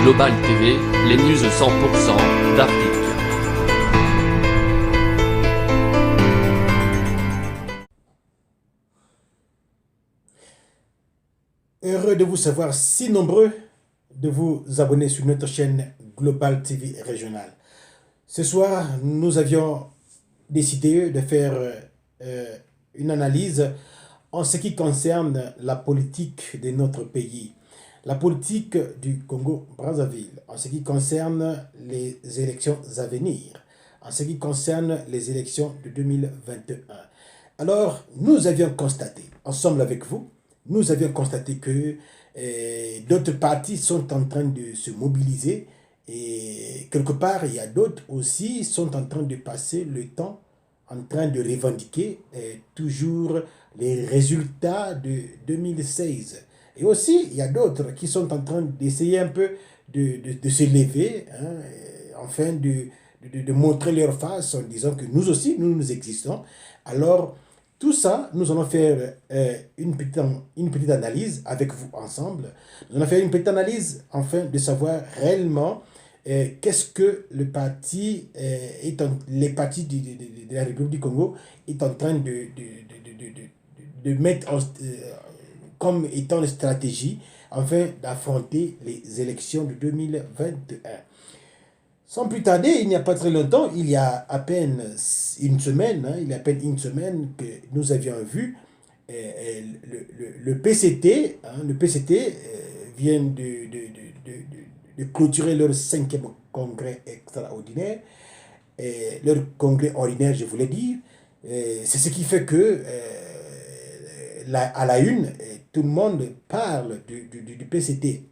Global TV, les news 100% d'Afrique. Heureux de vous savoir si nombreux de vous abonner sur notre chaîne Global TV régionale. Ce soir, nous avions décidé de faire une analyse en ce qui concerne la politique de notre pays, la politique du Congo-Brazzaville, en ce qui concerne les élections à venir, en ce qui concerne les élections de 2021. Alors, nous avions constaté, ensemble avec vous, nous avions constaté que d'autres partis sont en train de se mobiliser et quelque part, il y a d'autres aussi qui sont en train de passer le temps en train de revendiquer toujours les résultats de 2016. Et aussi, il y a d'autres qui sont en train d'essayer un peu de se lever, hein, afin de montrer leur face en disant que nous aussi, nous existons. Alors, tout ça, nous allons faire une petite analyse avec vous ensemble. Nous allons faire une petite analyse afin de savoir réellement qu'est-ce que le parti, les partis de la République du Congo est en train de mettre comme étant une stratégie afin d'affronter les élections de 2021. Sans plus tarder, il n'y a pas très longtemps, il y a à peine une semaine, que nous avions vu le PCT, le PCT vient de clôturer leur 5e congrès extraordinaire, leur congrès ordinaire, je voulais dire. C'est ce qui fait que, à la une, tout le monde parle du PCT.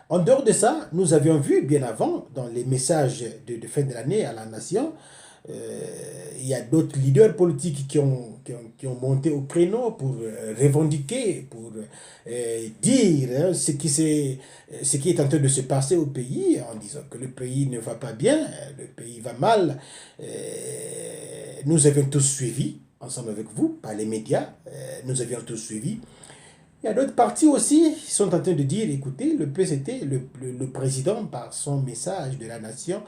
En dehors de ça, nous avions vu bien avant, dans les messages de fin de l'année à la nation, il y a d'autres leaders politiques qui ont monté au créneau pour revendiquer, pour dire hein, ce qui est en train de se passer au pays, en disant que le pays ne va pas bien, le pays va mal. Nous avions tous suivi, ensemble avec vous, par les médias, nous avions tous suivi. Il y a d'autres partis aussi qui sont en train de dire, écoutez, le PCT, le président, par son message de la nation,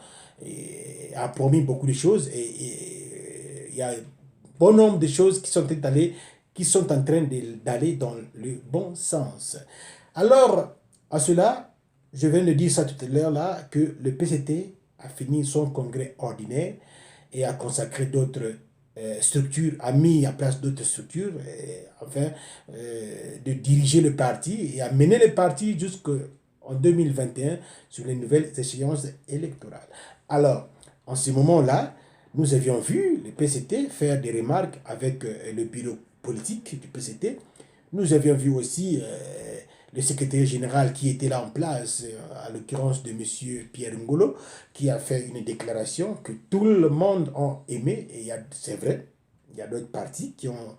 a promis beaucoup de choses et il y a un bon nombre de choses qui sont en train d'aller dans le bon sens. Alors, à cela, je viens de dire ça tout à l'heure là, que le PCT a fini son congrès ordinaire et a consacré d'autres structures, a mis en place d'autres structures afin de diriger le parti et à mener le parti jusqu'en 2021 sur les nouvelles échéances électorales. Alors, en ce moment-là, nous avions vu le PCT faire des remarques avec le bureau politique du PCT. Nous avions vu aussi le secrétaire général qui était là en place, à l'occurrence de M. Pierre Ngolo, qui a fait une déclaration que tout le monde a aimé. Et c'est vrai, il y a d'autres partis qui ont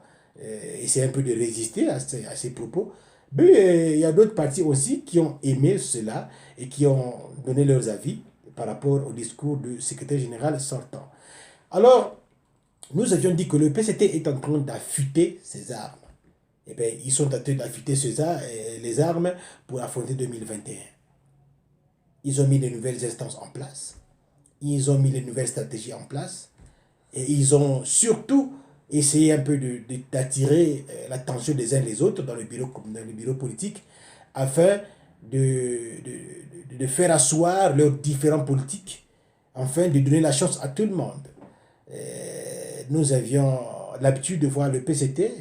essayé un peu de résister à ces propos. Mais il y a d'autres partis aussi qui ont aimé cela et qui ont donné leurs avis par rapport au discours du secrétaire général sortant. Alors, nous avions dit que le PCT est en train d'affûter ses armes. Eh bien, ils sont en train d'affûter les armes pour affronter 2021. Ils ont mis de nouvelles instances en place. Ils ont mis de nouvelles stratégies en place. Et ils ont surtout essayé un peu d'attirer l'attention des uns les autres dans le bureau politique afin de faire asseoir leurs différents politiques, afin de donner la chance à tout le monde. Nous avions l'habitude de voir le PCT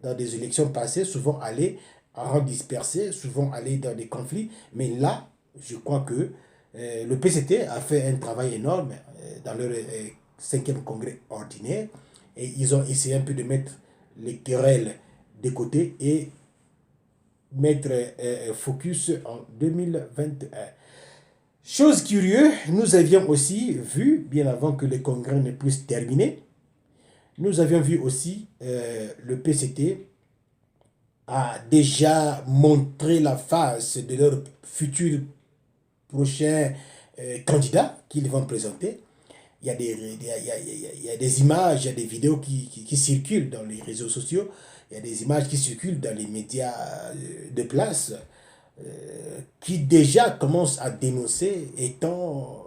dans des élections passées, souvent aller en rang dispersé, souvent aller dans des conflits. Mais là, je crois que le PCT a fait un travail énorme dans leur 5e congrès ordinaire et ils ont essayé un peu de mettre les querelles de côté et mettre focus en 2021. Chose curieuse, nous avions aussi vu, bien avant que le congrès ne puisse terminer, nous avions vu aussi le PCT a déjà montré la face de leurs futurs prochains candidats qu'ils vont présenter. Il y a des images, il y a des vidéos qui circulent dans les réseaux sociaux, il y a des images qui circulent dans les médias de place qui déjà commence à dénoncer étant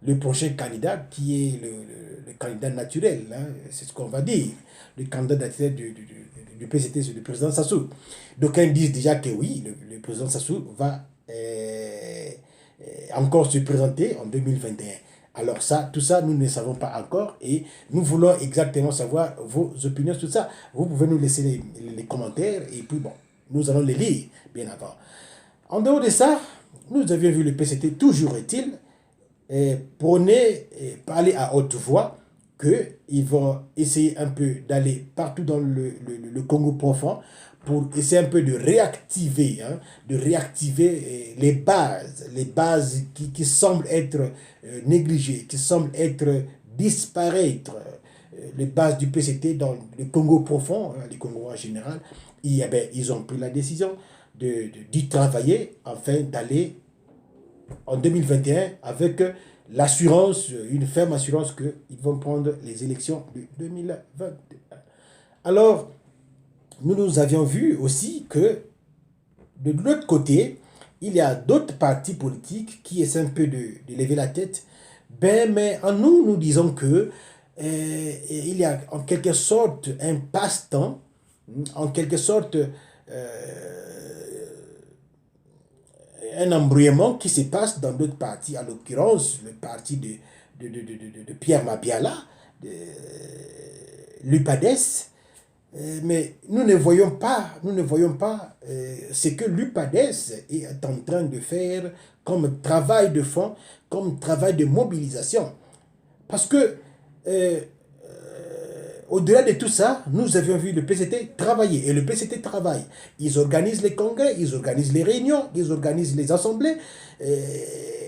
le prochain candidat qui est le candidat naturel, hein, c'est ce qu'on va dire, le candidat naturel du PCT, c'est le président Sassou. D'aucuns disent déjà que oui, le président Sassou va encore se présenter en 2021. Alors ça, tout ça, nous ne savons pas encore et nous voulons exactement savoir vos opinions sur ça. Vous pouvez nous laisser les commentaires et puis bon, nous allons les lire, bien avant. En dehors de ça, nous avions vu le PCT, toujours est-il, prôner et parler à haute voix qu'ils vont essayer un peu d'aller partout dans le Congo profond pour essayer un peu de réactiver, les bases qui semblent être négligées, qui semblent être disparaître, les bases du PCT dans le Congo profond, le Congo en général. Et, ils ont pris la décision d'y travailler afin d'aller en 2021 avec l'assurance, une ferme assurance qu'ils vont prendre les élections de 2021. Alors, nous avions vu aussi que de l'autre côté, il y a d'autres partis politiques qui essaient un peu de lever la tête. Mais en nous disons que il y a en quelque sorte un passe-temps, en quelque sorte un embrouillement qui se passe dans d'autres partis, en l'occurrence le parti de Pierre Mabiala, l'UPADES. Mais nous ne voyons pas ce que l'UPADES est en train de faire comme travail de fond, comme travail de mobilisation. Parce que au-delà de tout ça, nous avions vu le PCT travailler. Et le PCT travaille. Ils organisent les congrès, ils organisent les réunions, ils organisent les assemblées.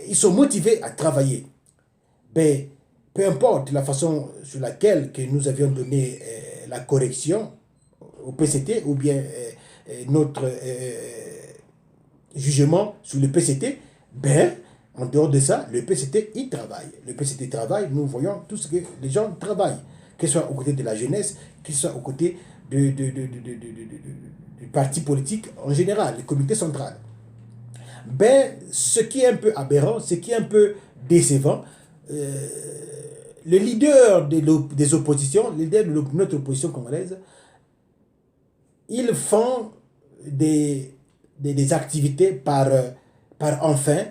Ils sont motivés à travailler. Mais peu importe la façon sur laquelle que nous avions donné la correction au PCT ou bien notre jugement sur le PCT, en dehors de ça, le PCT, il travaille. Le PCT travaille, nous voyons tout ce que les gens travaillent. Que ce soit aux côtés de la jeunesse, que ce soit aux côtés du parti politique en général, le comité central. Ce qui est un peu aberrant, ce qui est un peu décevant, le leader des oppositions, le leader de notre opposition congolaise, ils font des activités par enfin,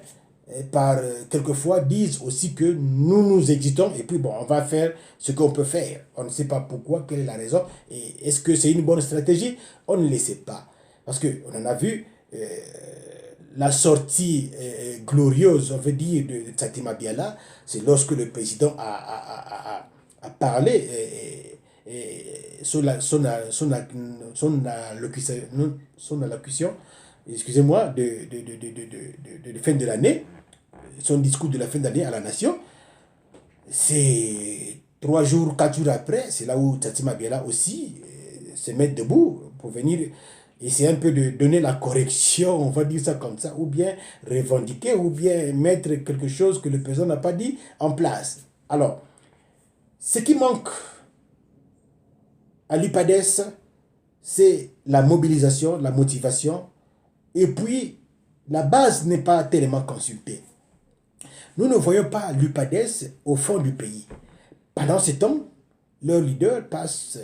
quelquefois disent aussi que nous existons et puis bon, on va faire ce qu'on peut faire. On ne sait pas pourquoi, quelle est la raison, et est-ce que c'est une bonne stratégie? On ne le sait pas. Parce qu'on en a vu la sortie glorieuse, on veut dire, de Tsati Mabiala, c'est lorsque le président a parlé son allocution, excusez-moi, de fin de l'année, son discours de la fin d'année à la nation. C'est 3 jours, 4 jours après, c'est là où Tsati Mabiala aussi se met debout pour venir essayer un peu de donner la correction, on va dire ça comme ça, ou bien revendiquer, ou bien mettre quelque chose que le président n'a pas dit en place. Alors, ce qui manque à l'UPADES, c'est la mobilisation, la motivation, et puis la base n'est pas tellement consultée. Nous ne voyons pas l'UPADES au fond du pays. Pendant ce temps, leur leader passe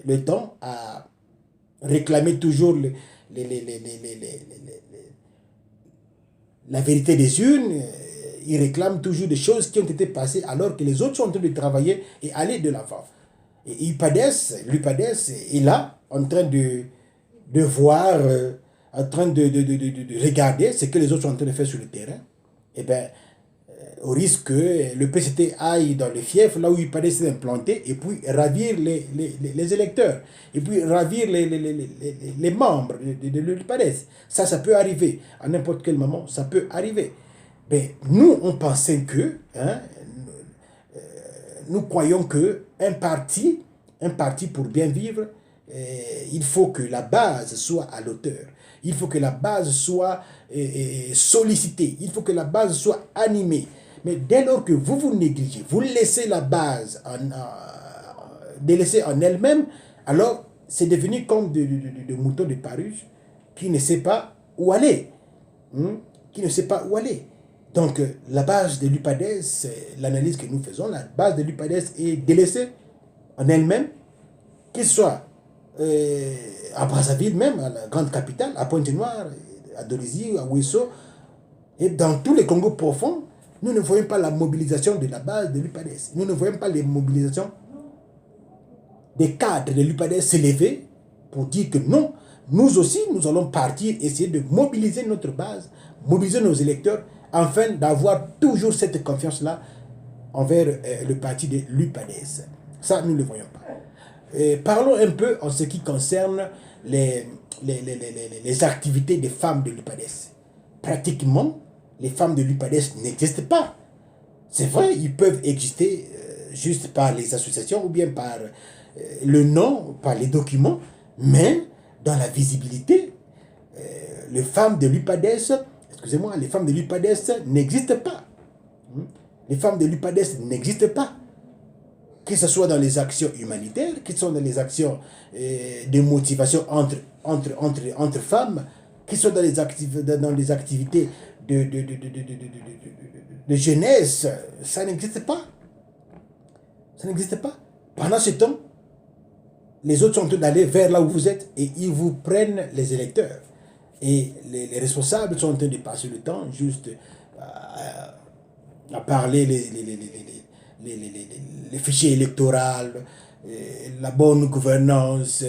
le temps à réclamer toujours la vérité des urnes. Ils réclament toujours des choses qui ont été passées alors que les autres sont en train de travailler et aller de l'avant. Et l'UPADES est là, en train de voir, en train de regarder ce que les autres sont en train de faire sur le terrain. Et au risque que le PCT aille dans le fief, là où l'UPADES s'est implanté, et puis ravir les électeurs, et puis ravir les membres de l'UPADES. Ça peut arriver. À n'importe quel moment, ça peut arriver. Mais nous, on pensait que, nous croyons que un parti pour bien vivre, il faut que la base soit à l'auteur. Il faut que la base soit sollicitée. Il faut que la base soit animée. Mais dès lors que vous négligez, vous laissez la base délaissée en elle-même, alors c'est devenu comme de moutons de Paruge qui ne sait pas où aller. qui ne sait pas où aller. Donc, la base de l'UPADES, l'analyse que nous faisons, la base de l'UPADES est délaissée en elle-même, qu'il soit à Brazzaville même, à la grande capitale, à Pointe-Noire, à Dorizi, à Ouesso, et dans tous les Congos profonds, nous ne voyons pas la mobilisation de la base de l'UPADES. Nous ne voyons pas les mobilisations des cadres de l'UPADES s'élever pour dire que non, nous aussi, nous allons partir, essayer de mobiliser notre base, mobiliser nos électeurs, afin d'avoir toujours cette confiance-là envers le parti de l'UPADES. Ça, nous ne le voyons pas. Parlons un peu en ce qui concerne les activités des femmes de l'UPADES. Pratiquement, les femmes de l'UPADES n'existent pas. C'est vrai, ils peuvent exister juste par les associations ou bien par le nom, par les documents, mais dans la visibilité, les femmes de l'UPADES, excusez-moi, les femmes de l'UPADES n'existent pas. Les femmes de l'UPADES n'existent pas. Que ce soit dans les actions humanitaires, que ce soit dans les actions de motivation entre femmes, que ce soit dans les activités de jeunesse, ça n'existe pas. Ça n'existe pas. Pendant ce temps, les autres sont en train d'aller vers là où vous êtes et ils vous prennent les électeurs. Et les responsables sont en train de passer le temps juste à parler les fichiers électoraux, la bonne gouvernance.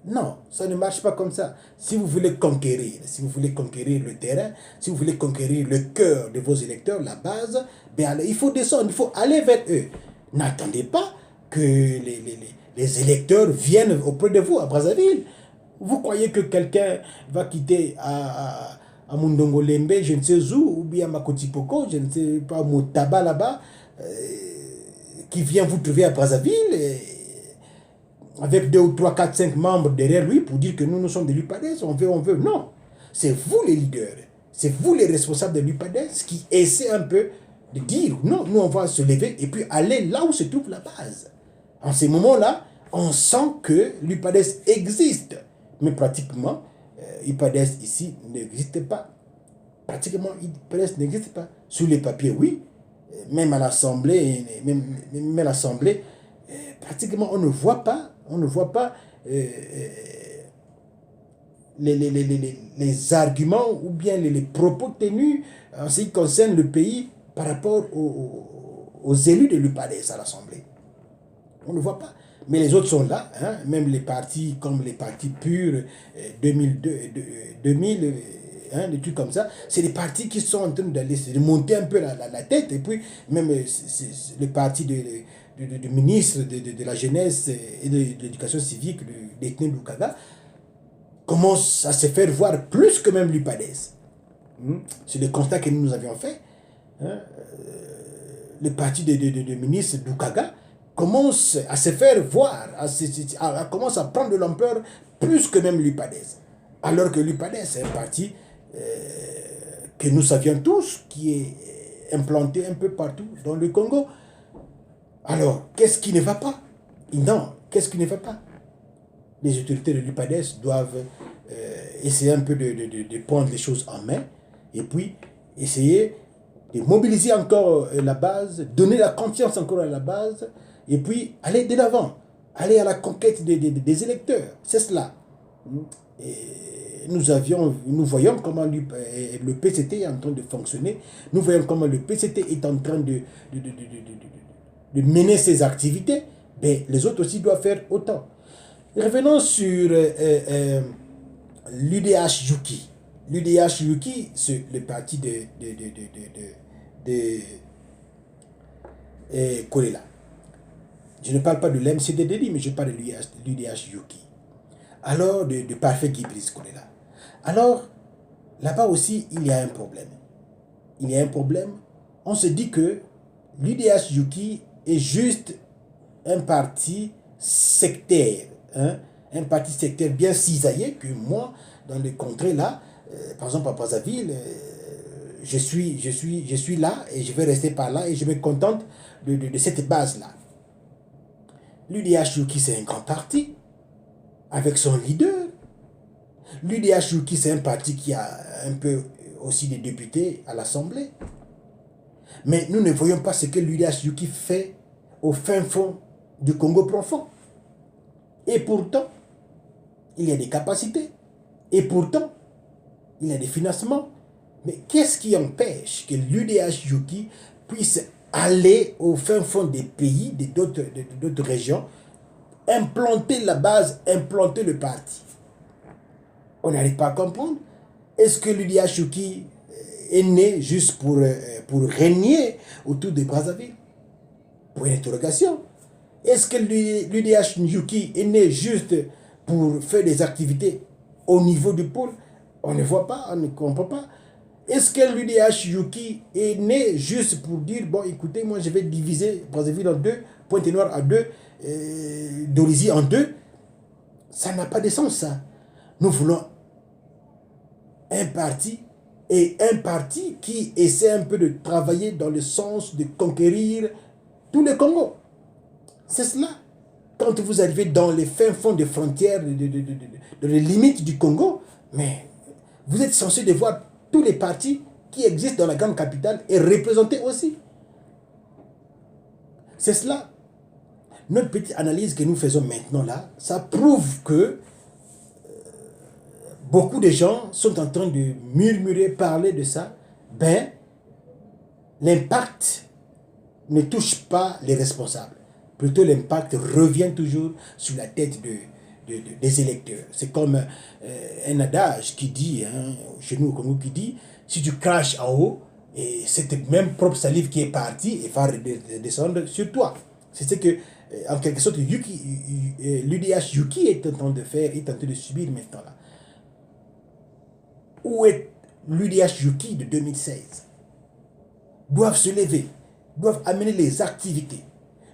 Non, ça ne marche pas comme ça. Si vous voulez conquérir le terrain, si vous voulez conquérir le cœur de vos électeurs, la base, bien, il faut descendre, il faut aller vers eux. N'attendez pas que les électeurs viennent auprès de vous à Brazzaville. Vous croyez que quelqu'un va quitter à Mundongolembe, je ne sais où, ou bien à Makotipoko, je ne sais pas, Motaba là-bas, qui vient vous trouver à Brazzaville, avec 2 ou 3, 4, 5 membres derrière lui pour dire que nous sommes de l'UPADES, on veut. Non, c'est vous les leaders, c'est vous les responsables de l'UPADES qui essaient un peu de dire non, nous on va se lever et puis aller là où se trouve la base. En ces moments-là, on sent que l'UPADES existe, mais pratiquement, l'UPADES ici n'existe pas. Pratiquement, l'UPADES n'existe pas. Sur les papiers, oui, même à l'Assemblée, même à l'Assemblée, pratiquement on ne voit pas les arguments ou bien les propos tenus en ce qui concerne le pays par rapport aux élus de l'UPADES à l'Assemblée. On ne voit pas. Mais les autres sont là, hein, même les partis comme les partis purs 2000 hein, des trucs comme ça, c'est des partis qui sont en train de monter un peu la tête, et puis même le parti du ministre de la jeunesse et de l'éducation civique, d'Ethné Lukaga, commence à se faire voir plus que même l'UPADES. C'est le constat que nous avions fait. Hein. Le parti de ministre Lukaga commence à se faire voir, commence à prendre de l'ampleur plus que même l'UPADES. Alors que l'UPADES est un parti que nous savions tous, qui est implanté un peu partout dans le Congo. Alors, qu'est-ce qui ne va pas? Non, qu'est-ce qui ne va pas? Les autorités de l'UPADES doivent essayer un peu de prendre les choses en main et puis essayer de mobiliser encore la base, donner la confiance encore à la base et puis aller de l'avant, aller à la conquête des électeurs. C'est cela. Et nous voyons comment le PCT est en train de fonctionner. Nous voyons comment le PCT est en train de mener ses activités. Mais les autres aussi doivent faire autant. Revenons sur l'UDH Yuki. L'UDH Yuki, c'est le parti de Kolela. Je ne parle pas de l'MCDDD, mais je parle de l'UDH Yuki. Alors, de Parfait Guy-Brice Kolela. Alors, là-bas aussi, il y a un problème. Il y a un problème. On se dit que l'UDH Yuki est juste un parti sectaire. Hein? Un parti sectaire bien cisaillé que moi, dans les contrées là, par exemple à Brazzaville, je suis là et je vais rester par là et je me contente de cette base-là. L'UDH Yuki, c'est un grand parti avec son leader. L'UDH Yuki, c'est un parti qui a un peu aussi des députés à l'Assemblée. Mais nous ne voyons pas ce que l'UDH Yuki fait au fin fond du Congo profond. Et pourtant, il y a des capacités. Et pourtant, il y a des financements. Mais qu'est-ce qui empêche que l'UDH Yuki puisse aller au fin fond des pays, d'autres régions, implanter la base, implanter le parti? On n'arrive pas à comprendre. Est-ce que l'UDH Yuki est né juste pour régner autour de Brazzaville? Pour une interrogation. Est-ce que l'UDH Yuki est né juste pour faire des activités au niveau du pôle? On ne voit pas, on ne comprend pas. Est-ce que l'UDH Yuki est né juste pour dire, bon, écoutez, moi je vais diviser Brazzaville en deux, Pointe-Noire en deux, Dorizy en deux? Ça n'a pas de sens, ça. Nous voulons un parti, et un parti qui essaie un peu de travailler dans le sens de conquérir tout le Congo. C'est cela. Quand vous arrivez dans les fins fonds des frontières, de les limites du Congo, mais vous êtes censé de voir tous les partis qui existent dans la grande capitale et représentés aussi. C'est cela. Notre petite analyse que nous faisons maintenant là, ça prouve que beaucoup de gens sont en train de murmurer, parler de ça. Ben, l'impact ne touche pas les responsables. Plutôt, l'impact revient toujours sur la tête des électeurs. C'est comme un adage qui dit, hein, chez nous au Congo, qui dit, si tu craches en haut, et c'est même propre salive qui est partie et va descendre sur toi. C'est ce que, en quelque sorte, l'UDH Yuki est en train de faire, est en train de subir maintenant là. Où est l'UDH Yuki de 2016? Doivent se lever, doivent amener les activités,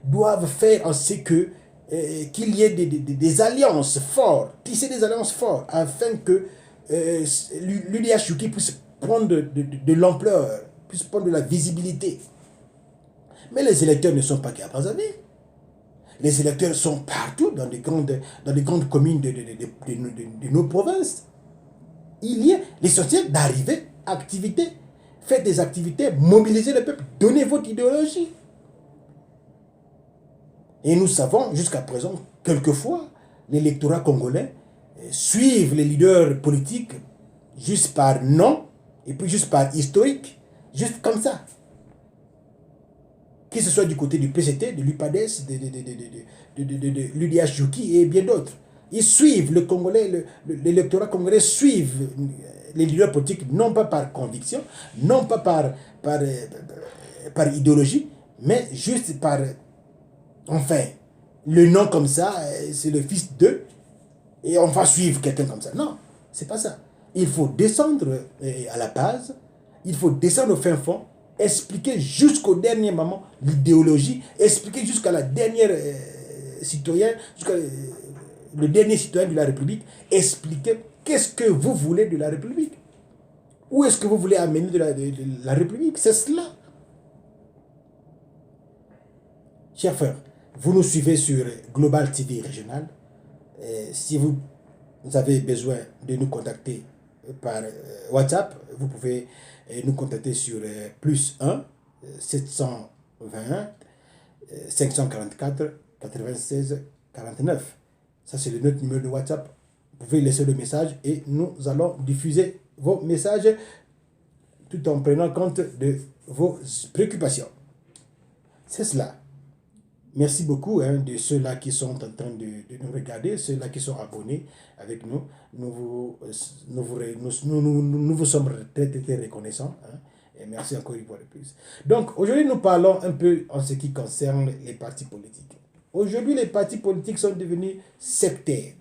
doivent faire en sorte que qu'il y ait des alliances fortes, tisser des alliances fortes, afin que l'UDH Yuki puisse prendre de l'ampleur, puisse prendre de la visibilité. Mais les électeurs ne sont pas qu'à Brazzaville. Les électeurs sont partout dans les grandes communes de nos provinces. Il y a l'essentiel d'arriver, activité, faites des activités, mobilisez le peuple, donnez votre idéologie. Et nous savons jusqu'à présent, quelquefois, l'électorat congolais suivent les leaders politiques juste par nom, et puis juste par historique, juste comme ça. Que ce soit du côté du PCT, de l'UPADES, de l'UDH Yuki et bien d'autres. Ils suivent le Congolais, l'électorat congolais suivent les leaders politiques, non pas par conviction, non pas par idéologie, mais juste par, enfin, le nom comme ça, c'est le fils d'eux, et on va suivre quelqu'un comme ça. Non, c'est pas ça. Il faut descendre à la base, il faut descendre au fin fond, expliquer jusqu'au dernier moment l'idéologie, expliquer jusqu'à la dernière citoyen, jusqu'à le dernier citoyen de la République, expliquer qu'est-ce que vous voulez de la République. Où est-ce que vous voulez amener de la République? C'est cela. Chers frères, vous nous suivez sur Global TV Régional. Si vous avez besoin de nous contacter par WhatsApp, vous pouvez nous contacter sur plus 1 721 544 96 49. Ça, c'est notre numéro de WhatsApp. Vous pouvez laisser le message et nous allons diffuser vos messages tout en prenant compte de vos préoccupations. C'est cela. Merci beaucoup de ceux-là qui sont en train de nous regarder, ceux-là qui sont abonnés avec nous. Nous vous sommes très, très, très reconnaissants. Et merci encore une fois de plus. Donc, aujourd'hui, nous parlons un peu en ce qui concerne les partis politiques. Aujourd'hui, les partis politiques sont devenus sectaires.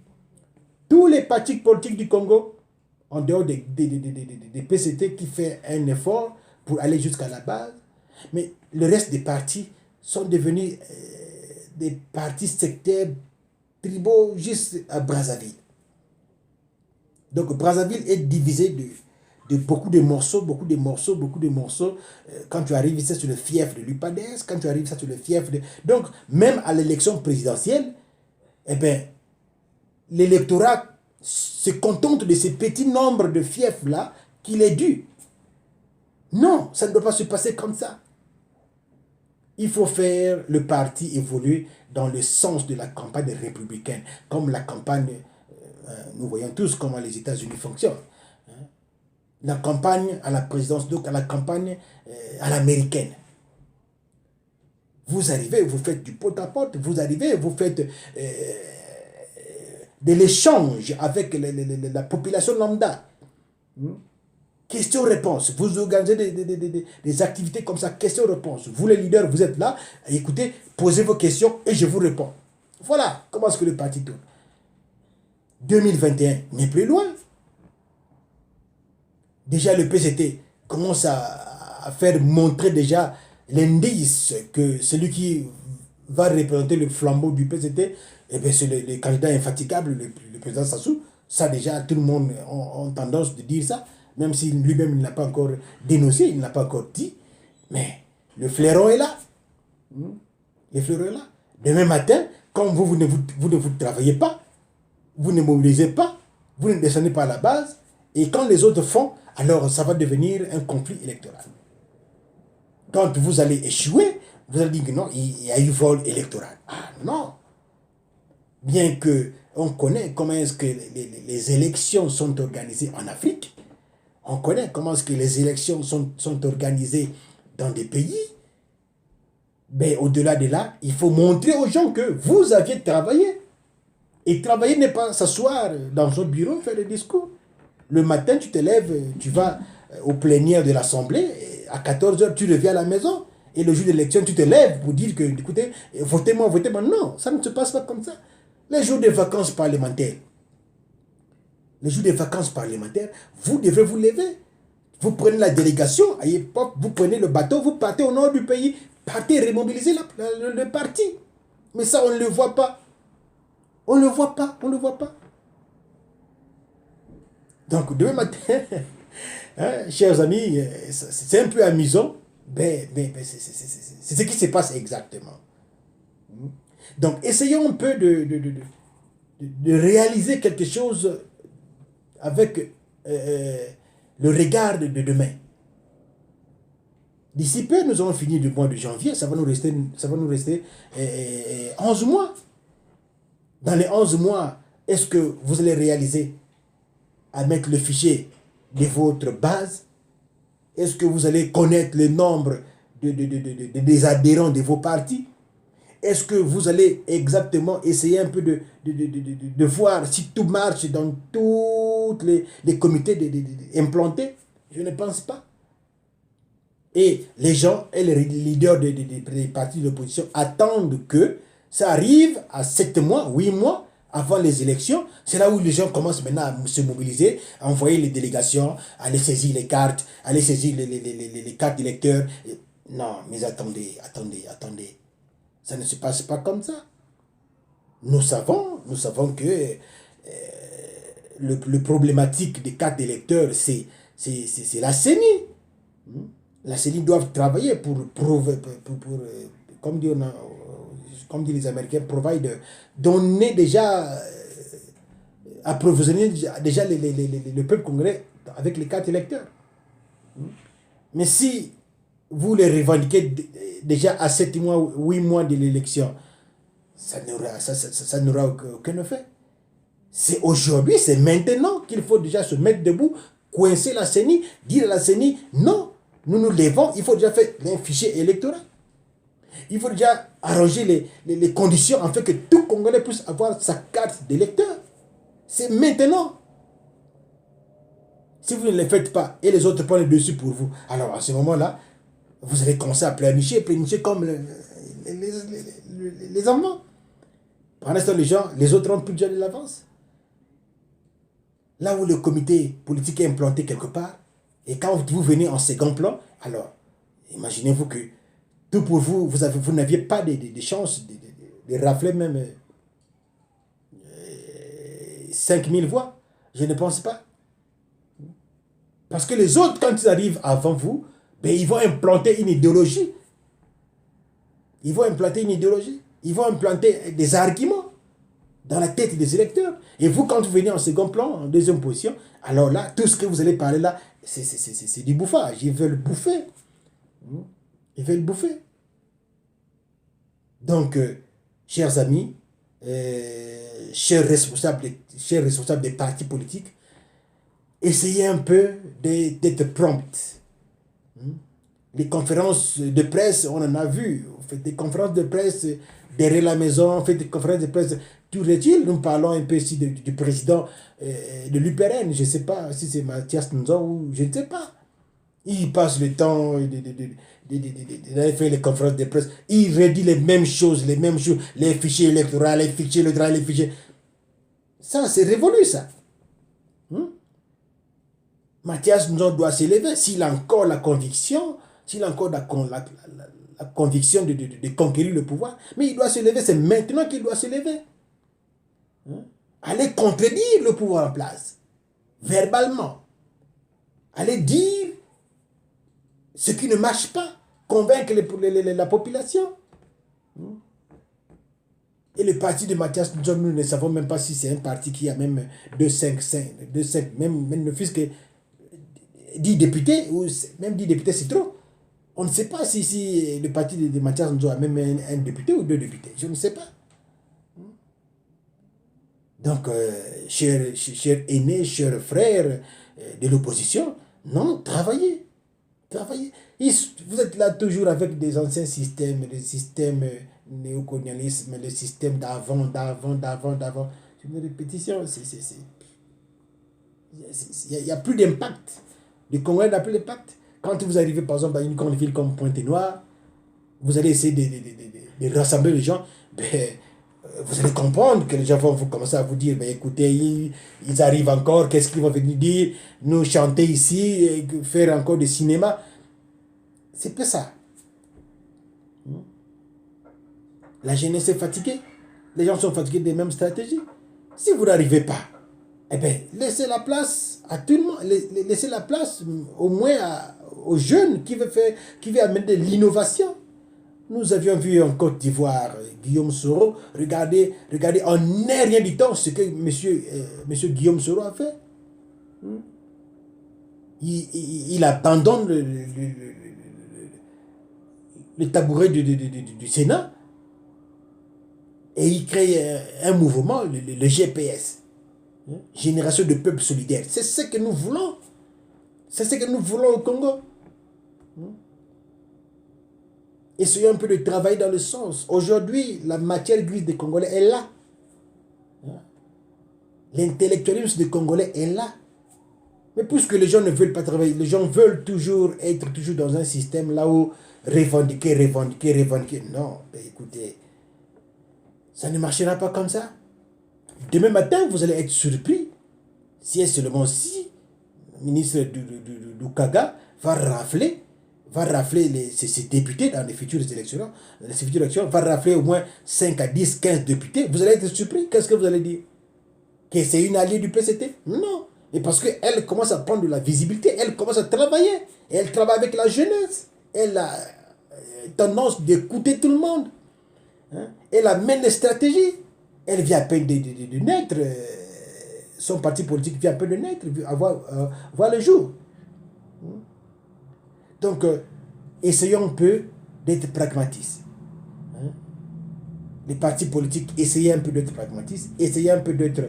Tous les partis politiques du Congo, en dehors des PCT qui fait un effort pour aller jusqu'à la base, mais le reste des partis sont devenus des partis sectaires tribaux juste à Brazzaville. Donc Brazzaville est divisé de beaucoup de morceaux. Quand tu arrives ici sur le fief de l'UPADES, quand tu arrives ici sur le fief de... Donc, même à l'élection présidentielle, eh bien, l'électorat se contente de ces petits nombres de fiefs-là qu'il est dû. Non, ça ne doit pas se passer comme ça. Il faut faire le parti évoluer dans le sens de la campagne républicaine, comme la campagne, nous voyons tous comment les États-Unis fonctionnent. La campagne à la présidence, donc à la campagne à l'américaine. Vous arrivez, vous faites du porte-à-porte, vous arrivez, vous faites de l'échange avec la population lambda. Question-réponse. Vous organisez des activités comme ça, question-réponse. Vous les leaders, vous êtes là, écoutez, posez vos questions et je vous réponds. Voilà comment est-ce que le parti tourne. 2021 n'est plus loin. Déjà le PCT commence à faire montrer déjà l'indice que celui qui va représenter le flambeau du PCT, eh bien c'est le candidat infatigable, le président Sassou. Ça déjà, tout le monde a tendance de dire ça, même si lui-même il n'a pas encore dénoncé, il n'a pas encore dit. Mais le flairon est là. Le flairon est là. Demain matin, quand vous ne travaillez pas, vous ne mobilisez pas, vous ne descendez pas à la base, et quand les autres font, alors ça va devenir un conflit électoral. Quand vous allez échouer, vous allez dire que non, il y a eu vol électoral. Ah non. Bien que on connaît comment est-ce que les élections sont organisées en Afrique, on connaît comment est-ce que les élections sont organisées dans des pays, mais au-delà de là, il faut montrer aux gens que vous aviez travaillé. Et travailler n'est pas s'asseoir dans son bureau, faire des discours. Le matin, tu te lèves, tu vas au plénière de l'Assemblée, à 14 h, tu reviens à la maison, et le jour de l'élection, tu te lèves pour dire que, écoutez, votez-moi, votez-moi. Non, ça ne se passe pas comme ça. Les jours de vacances parlementaires, vous devrez vous lever. Vous prenez la délégation, à l'époque, vous prenez le bateau, vous partez au nord du pays, partez remobiliser le parti. Mais ça, on ne le voit pas. On ne le voit pas, on ne le voit pas. Donc, demain matin, hein, chers amis, c'est un peu amusant, mais c'est ce qui se passe exactement. Donc, essayons un peu de réaliser quelque chose avec le regard de demain. D'ici peu, nous allons finir le mois de janvier, ça va nous rester 11 mois. Dans les 11 mois, est-ce que vous allez réaliser à mettre le fichier de votre base? Est-ce que vous allez connaître le nombre des adhérents de vos partis? Est-ce que vous allez exactement essayer un peu de voir si tout marche dans tous les comités implantés? Je ne pense pas. Et les gens et les leaders des partis de l'opposition attendent que ça arrive à 7 mois, 8 mois avant les élections. C'est là où les gens commencent maintenant à se mobiliser, à envoyer les délégations, à aller saisir les cartes, à aller saisir les cartes d'électeurs. Non, mais attendez. Ça ne se passe pas comme ça. Nous savons que le problématique des cartes d'électeurs, c'est la CENI. La CENI doit travailler pour comme disent les Américains, donner déjà, approvisionner déjà le peuple congolais avec les cartes électeurs. Mais si vous les revendiquez déjà à 7 mois, 8 mois de l'élection, ça n'aura aucun effet. C'est aujourd'hui, c'est maintenant qu'il faut déjà se mettre debout, coincer la CENI, dire à la CENI, non, nous nous levons, il faut déjà faire un fichier électoral. Il faut déjà arranger les conditions afin que tout Congolais puisse avoir sa carte d'électeur. C'est maintenant. Si vous ne le faites pas et les autres prennent le dessus pour vous, alors à ce moment-là, vous allez commencer à planifier comme les enfants. Pendant ce temps, les autres ont plus déjà de l'avance. Là où le comité politique est implanté quelque part, et quand vous venez en second plan, alors imaginez-vous que tout pour vous, vous n'aviez pas de chances de rafler même 5000 voix. Je ne pense pas. Parce que les autres, quand ils arrivent avant vous, ben, ils vont implanter une idéologie. Ils vont implanter des arguments dans la tête des électeurs. Et vous, quand vous venez en second plan, en deuxième position, alors là, tout ce que vous allez parler là, c'est du bouffage. Ils veulent bouffer. Ils veulent bouffer. Donc, chers amis, chers responsables des partis politiques, essayez un peu d'être prompt. Les conférences de presse, on en a vu. On fait des conférences de presse derrière la maison, on fait des conférences de presse. Tout est-il, nous parlons un peu ici du président de l'UPRN. Je ne sais pas si c'est Mathias Nzon ou je ne sais pas. Il passe le temps d'aller faire les conférences de presse. Il redit les mêmes choses, les fichiers électoraux, les fichiers électoraux, les fichiers. Ça, c'est révolu, ça. Mathias Nzon doit s'élever. S'il a encore la conviction, la conviction de conquérir le pouvoir, mais il doit se lever. C'est maintenant qu'il doit se lever. Aller contredire le pouvoir en place, verbalement. Aller dire ce qui ne marche pas, convaincre la population. Et le parti de Mathias Nzon, nous ne savons même pas si c'est un parti qui a même 2,5, même ne fût-ce que 10 députés, ou même 10 députés, c'est trop. On ne sait pas si le parti de Mathias Nzon a même un député ou 2 députés. Je ne sais pas. Donc, chers aînés, chers frères de l'opposition, non, travaillez. Travaillez. Vous êtes là toujours avec des anciens systèmes, le système néocolonialisme, le système d'avant. C'est une répétition. Il n'y a plus d'impact. Le Congrès n'a plus d'impact. Quand vous arrivez, par exemple, dans une grande ville comme Pointe-Noire, vous allez essayer de rassembler les gens, vous allez comprendre que les gens vont commencer à vous dire, écoutez, ils arrivent encore, qu'est-ce qu'ils vont venir dire, nous chanter ici, et faire encore du cinéma. C'est pas ça. La jeunesse est fatiguée. Les gens sont fatigués des mêmes stratégies. Si vous n'arrivez pas, laissez la place à tout le monde. Laissez la place au moins aux jeunes qui veulent amener de l'innovation. Nous avions vu en Côte d'Ivoire Guillaume Soro. Regardez, en rien du temps ce que monsieur Guillaume Soro a fait. Il abandonne le tabouret du Sénat et il crée un mouvement, le GPS. Génération de peuple solidaire. C'est ce que nous voulons. C'est ce que nous voulons au Congo. Essayons un peu de travailler dans le sens. Aujourd'hui, la matière grise des Congolais est là. L'intellectualisme des Congolais est là. Mais puisque les gens ne veulent pas travailler, les gens veulent toujours être dans un système là où revendiquer. Non, écoutez, ça ne marchera pas comme ça. Demain matin, vous allez être surpris si et seulement si le ministre Doukaga va rafler ces députés dans les futures élections, va rafler au moins 5 à 10, 15 députés. Vous allez être surpris. Qu'est-ce que vous allez dire? Que c'est une alliée du PCT? Non. Et parce qu'elle commence à prendre de la visibilité, elle commence à travailler. Et elle travaille avec la jeunesse. Elle a tendance d'écouter tout le monde. Elle amène les stratégies. Elle vient à peine de naître. Son parti politique vient à peine de naître, voir le jour. Donc, essayons un peu d'être pragmatistes. Les partis politiques, essayez un peu d'être pragmatistes. Essayez un peu d'être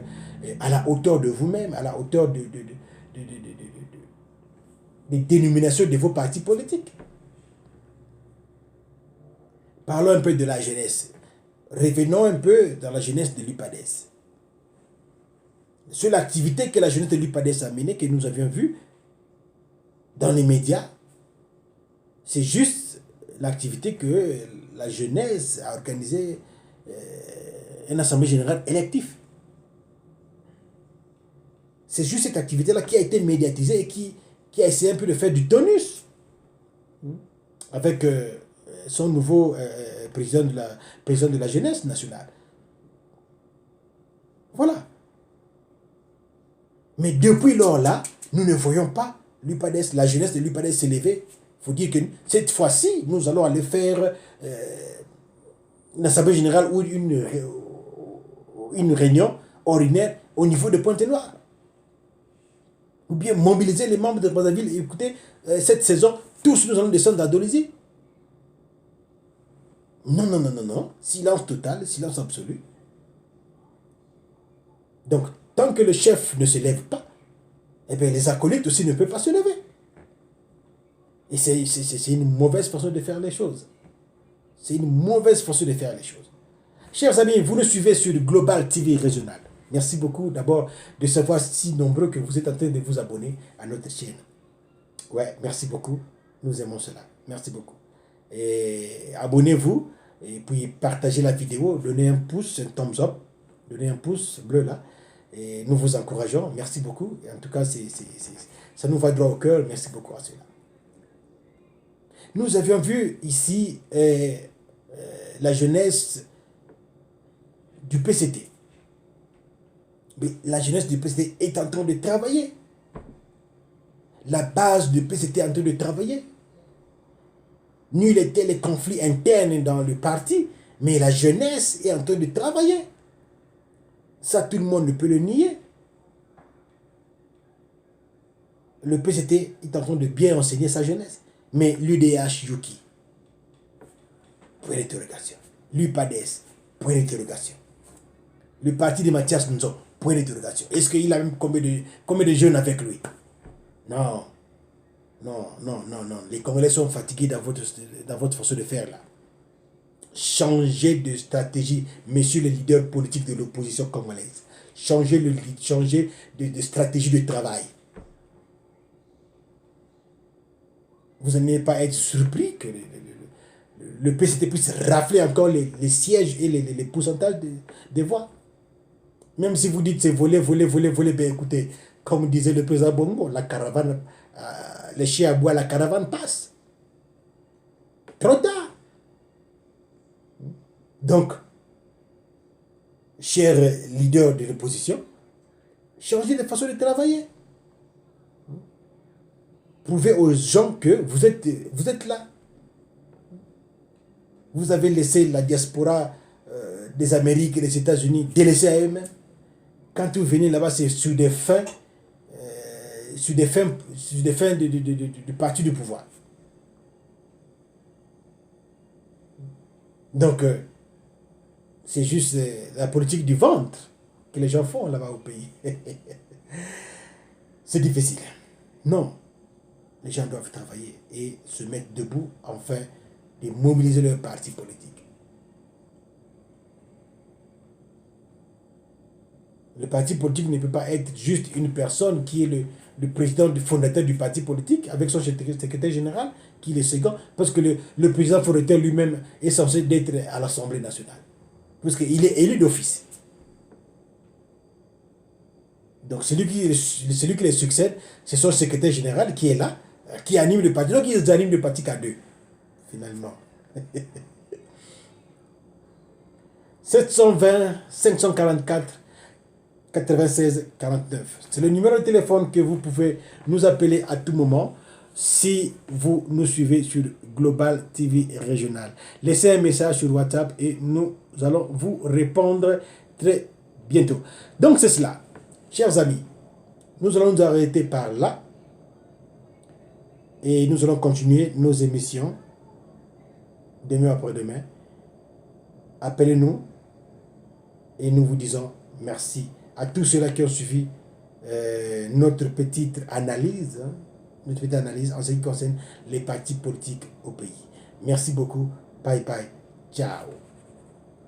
à la hauteur de vous-même, à la hauteur des dénominations de vos partis politiques. Parlons un peu de la jeunesse. Revenons un peu dans la jeunesse de l'UPADES. Sur l'activité que la jeunesse de l'UPADES a menée, que nous avions vue dans les médias, c'est juste l'activité que la jeunesse a organisée, une assemblée générale élective. C'est juste cette activité-là qui a été médiatisée et qui a essayé un peu de faire du tonus avec son nouveau président de la jeunesse nationale. Voilà. Mais depuis lors-là, nous ne voyons pas l'UPADES, la jeunesse de l'UPADES s'élever. Il faut dire que cette fois-ci, nous allons aller faire une assemblée générale ou une réunion ordinaire au niveau de Pointe-Noire. Ou bien mobiliser les membres de Brazzaville. Écoutez, cette saison, tous nous allons descendre à Dolisie. Non, non, non, non, non. Silence total, silence absolu. Donc, tant que le chef ne se lève pas, eh bien, les acolytes aussi ne peuvent pas se lever. Et c'est une mauvaise façon de faire les choses. C'est une mauvaise façon de faire les choses. Chers amis, vous nous suivez sur le Global TV Régional. Merci beaucoup d'abord de savoir si nombreux que vous êtes en train de vous abonner à notre chaîne. Ouais, merci beaucoup. Nous aimons cela. Merci beaucoup. Et abonnez-vous et puis partagez la vidéo, donnez un pouce, un thumbs up, donnez un pouce bleu là. Et nous vous encourageons. Merci beaucoup. Et en tout cas, ça nous va droit au cœur. Merci beaucoup à cela. Nous avions vu ici la jeunesse du PCT. Mais la jeunesse du PCT est en train de travailler. La base du PCT est en train de travailler. Nul n'était les conflits internes dans le parti, mais la jeunesse est en train de travailler. Ça, tout le monde ne peut le nier. Le PCT est en train de bien enseigner sa jeunesse. Mais l'UDH Yuki, point d'interrogation. L'UPADES, point d'interrogation. Le parti de Mathias Nzo, point d'interrogation. Est-ce qu'il a même combien de jeunes avec lui? Non. Non, non, non, non. Les Congolais sont fatigués dans votre façon de faire là. Changez de stratégie, messieurs les leaders politiques de l'opposition congolaise. Changez de stratégie de travail. Vous n'allez pas être surpris que le PCT puisse rafler encore les sièges et les pourcentages des voix. Même si vous dites c'est voler, ben écoutez, comme disait le président Bongo, la caravane, les chiens aboient, la caravane passe. Trop tard. Donc, chers leaders de l'opposition, changez de façon de travailler. Prouvez aux gens que vous êtes là. Vous avez laissé la diaspora des Amériques et des États-Unis délaissés à eux-mêmes. Quand vous venez là-bas, c'est sur des fins du parti du pouvoir. Donc, c'est juste la politique du ventre que les gens font là-bas au pays. C'est difficile. Non. Les gens doivent travailler et se mettre debout afin de mobiliser leur parti politique. Le parti politique ne peut pas être juste une personne qui est le président, le fondateur du parti politique avec son secrétaire général qui est le second, parce que le président fondateur lui-même est censé être à l'Assemblée nationale. Parce qu'il est élu d'office. Donc celui qui les succède, c'est son secrétaire général qui est là, qui anime le parti. Donc ils animent le parti qu'à deux, finalement. 720 544 96 49. C'est le numéro de téléphone que vous pouvez nous appeler à tout moment si vous nous suivez sur Global TV Régional. Laissez un message sur WhatsApp et nous allons vous répondre très bientôt. Donc c'est cela. Chers amis, nous allons nous arrêter par là et nous allons continuer nos émissions demain après-demain. Appelez-nous et nous vous disons merci à tous ceux-là qui ont suivi notre petite analyse, en ce qui concerne les partis politiques au pays. Merci beaucoup. Bye bye. Ciao.